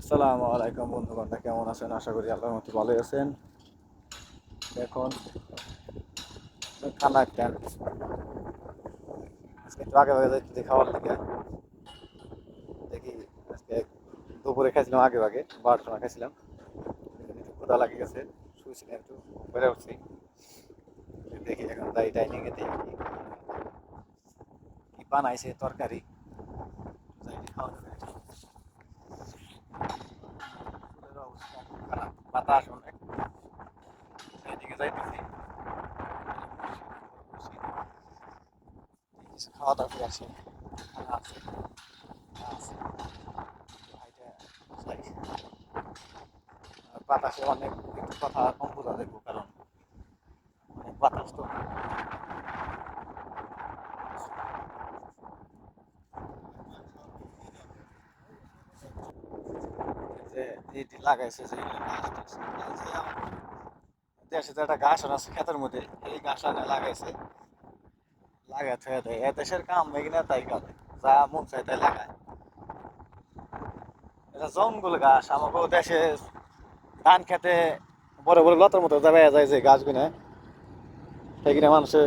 আসসালামু আলাইকুম বন্ধুগণ, কেমন আছেন? আশা করি আল্লাহর মতো ভালোই আছেন। এখন খানা একটা আজকে একটু আগে ভাগে যাইতে খাওয়ার লেগে দেখি। আজকে দুপুরে খাইছিলাম, আগে ভাগে 12টার সময় খাইছিলাম। এখন একটু ক্ষুধা লাগে গেছে, শুয়েছিলাম, একটু বেড়ে উঠছি। দেখি এখন যাই ডাইনিংয়ে, দেখি কি বানাইছে তরকারি, যাই খাওয়া যাবে। চুলের অবস্থা খুব খারাপ, বাতাস অনেক, এদিকে যাইতেছি। কিছু খাওয়া দাওয়া করে আসি, খানা আছে, আছে, ভাইটা যাই। আর বাতাসে অনেক একটু কথা কম বোঝা দেখবো, কারণ অনেক বাতাস তো। যে এটি লাগাইছে, যে ঘাস টাস, এই যে দেশে যে একটা ঘাস আছে ক্ষেতের মধ্যে, এই ঘাস আনে লাগাইছে, লাগাই থয়ে দেয়। এ দেশের কাম এখানে তাই করে, যা মন চাই তাই লাগায়। এটা জঙ্গল ঘাস, আমাকে দেশে ধান খেতে বড় বড় লতার মতো যাবে যায়, যে গাছগুলো সেখানে মানুষে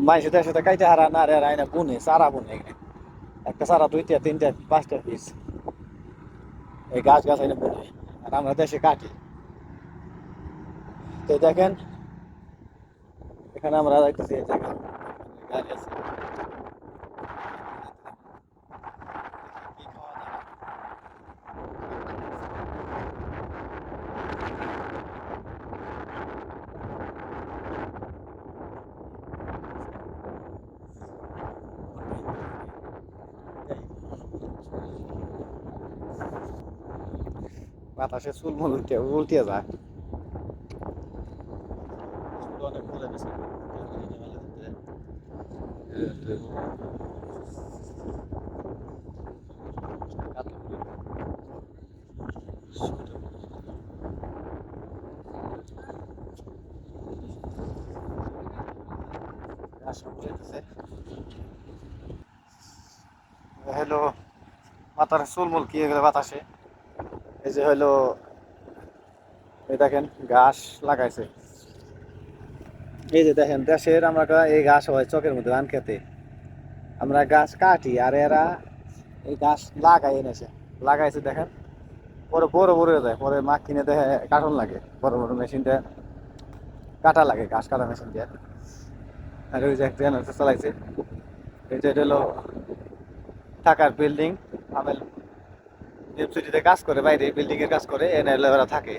মাইসে দেশে কাইতে হারা না রে, আইনা বুনে চারা বুনে এখানে। একটা চারা 2টা 3টা 5টা পিস এই গাছ গাছ আইনে বুনে, আর আমরা দেশে কাটি। তো দেখেন, এখানে আমরা যাইতেছি, এই জায়গা গাড়ি আছে, কি খাওয়া দাওয়া। বাতাসে চুল মুল উল্টে উল্টে যায়, চুল অনেক ফুলে গেছে। হলো মাথার চুলমুল কি হয়ে গেলে বাতাসে। এই যে হলো, এই দেখেন ঘাস লাগাইছে। এই যে দেখেন, দেশের আমরা এই ঘাস হয় চকের মধ্যে ধান খেতে, আমরা গাছ কাটি আর এরা এই গাছ লাগাই এনেছে, লাগাইছে দেখেন। পরে বড় বড় হয়ে যায়, পরে মা কিনে দেখে কার্টন লাগে, বড় বড় মেশিনটা কাটা লাগে, ঘাস কাটা মেশিন দিয়ে। আর ওই যে একটা জেনারেটর চালাইছে, এই যে এটা হলো ঢাকার বিল্ডিং। আমেল সিটিতে কাজ করে, বাইরে বিল্ডিং এর কাজ করে, এনে ওরা থাকে।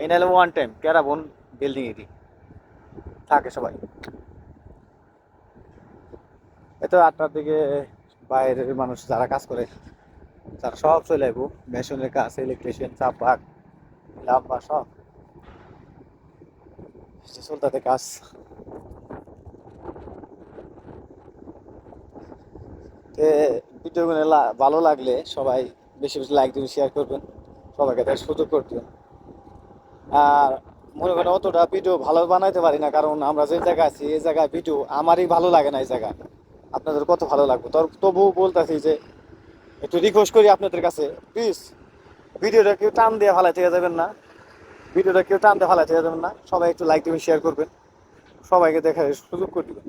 এই নাহলে ওয়ান টাইম কেরাবন বিল্ডিং এরই থাকে সবাই। এতো 8টার দিকে বাইরের মানুষ যারা কাজ করে, তারা সব চলে আসবো। মেশিনের কাজ, ইলেকট্রিশিয়ান, চাপাক, লাম্বা সব চলতে কাজ। ভিডিওগুলো ভালো লাগলে সবাই বেশি বেশি লাইক দিবেন, শেয়ার করবেন, সবাইকে দেখার সুযোগ করে দিবেন। আর মনে করেন অতটা ভিডিও ভালো বানাইতে পারি না, কারণ আমরা যে জায়গায় আছি এই জায়গায় ভিডিও আমারই ভালো লাগে না। এই জায়গায় আপনাদের কত ভালো লাগবে, তবুও বলতেছি যে একটু রিকোয়েস্ট করি আপনাদের কাছে, প্লিজ ভিডিওটা কেউ টান দিয়ে ফালাই থেকে যাবেন না, ভিডিওটা কেউ টান দিয়ে ফালাই থেকে যাবেন না। সবাই একটু লাইক দিবেন, শেয়ার করবেন, সবাইকে দেখার সুযোগ করে দিবেন।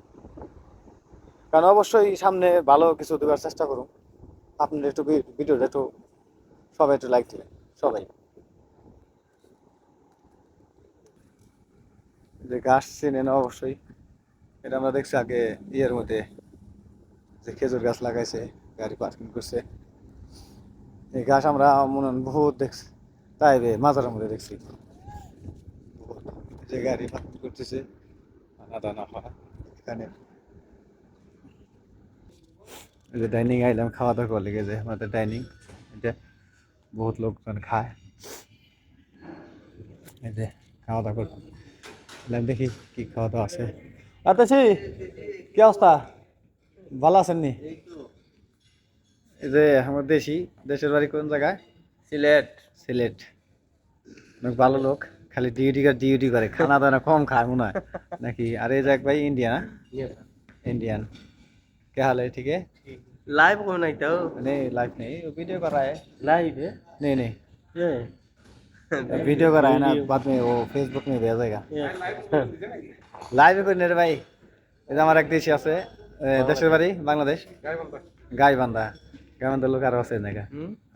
কারণ অবশ্যই সামনে ভালো কিছু দেওয়ার চেষ্টা করুন। আপনারা একটু ভিডিওটা একটু সবাই একটু লাইক দিবেন, সবাই। যে গাছ চিনেন অবশ্যই, এটা আমরা দেখছি আগে ইয়ের মধ্যে, যে খেজুর গাছ লাগাইছে, গাড়ি পার্কিং করছে। এই গাছ আমরা মনে হয় বহুত দেখছি, তাই মাজারের মধ্যে দেখছি বহুত, যে গাড়ি পার্কিং করতেছে আনা দানা হয় এখানে। এই যে ডাইনিং আইলাম খাওয়া দাওয়া করে, লেগে যায় আমাদের ডাইনিং, এটা বহুত লোকজন খায়। এই যে খাওয়া দাওয়া করতে দেখি কি খাওয়া দাওয়া আছে। আতাছি, কি অবস্থা? ভালো আছেন নি? এই যে আমার দেশের বাড়ি কোন জায়গায়? সিলেট। সিলেট, অনেক ভালো লোক, খালি ডিউটি করে, খানা দানা কম খায় মনে হয় নাকি। আর এই যাক ভাই ইন্ডিয়া না? इंडियन। क्या हाल है? ठीक है। लाइव को नहीं तो नहीं लाइव नहीं वीडियो कर रहा है लाइव है नहीं नहीं ये वीडियो कर रहा है ना बाद में वो फेसबुक में भेजेगा ये লাইভ করি রে ভাই এটা আমার এক দেশি আছে দেশের বাড়ি বাংলাদেশ গাইবান্ধা গাইবান্ধা লোক আরো আছে নাকি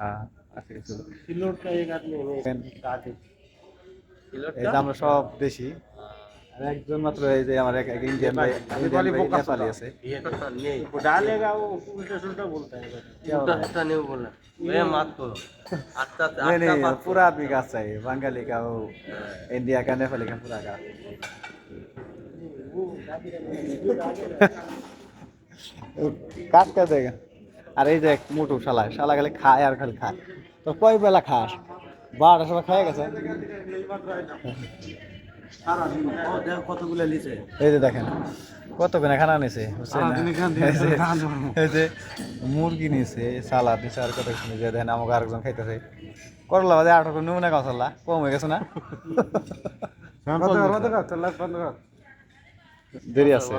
হ্যাঁ আছে কিছু सिलोट का एक आदमी है साथ ही सिलोट এই যে আমরা সব দেশি আর একজন মাত্র এই যে আমার এক ইন্ডিয়ান ভাই নেপালি আছে ये नहीं वो डालेगा वो उल्टा सुल्टा बोलता है उल्टा सुल्टा नहीं बोलना ये मत करो अच्छा नहीं नहीं पूरा आदमी का चाहिए बंगाली का वो इंडिया का नेपाली का पूरा का কাট কে দেगा আর এই যে এক মোটু শালা শালা খালি খায় আর খালি খায় তো কয় বেলা খাস 12টার সময় খেয়ে গেছে ओ देखो কতগুলো লিছে এই যে দেখেন কত কোনে খানা নিছে বুঝছেন এই যে মুরগি নিছে সালাদ নিছে আর কত কিছু নিছে দেখেন আমাকে আরেকজন খাইতেছে করলা বাদে 8 করে নুনা কাছলা কম হয়ে গেছে না দেরি আছে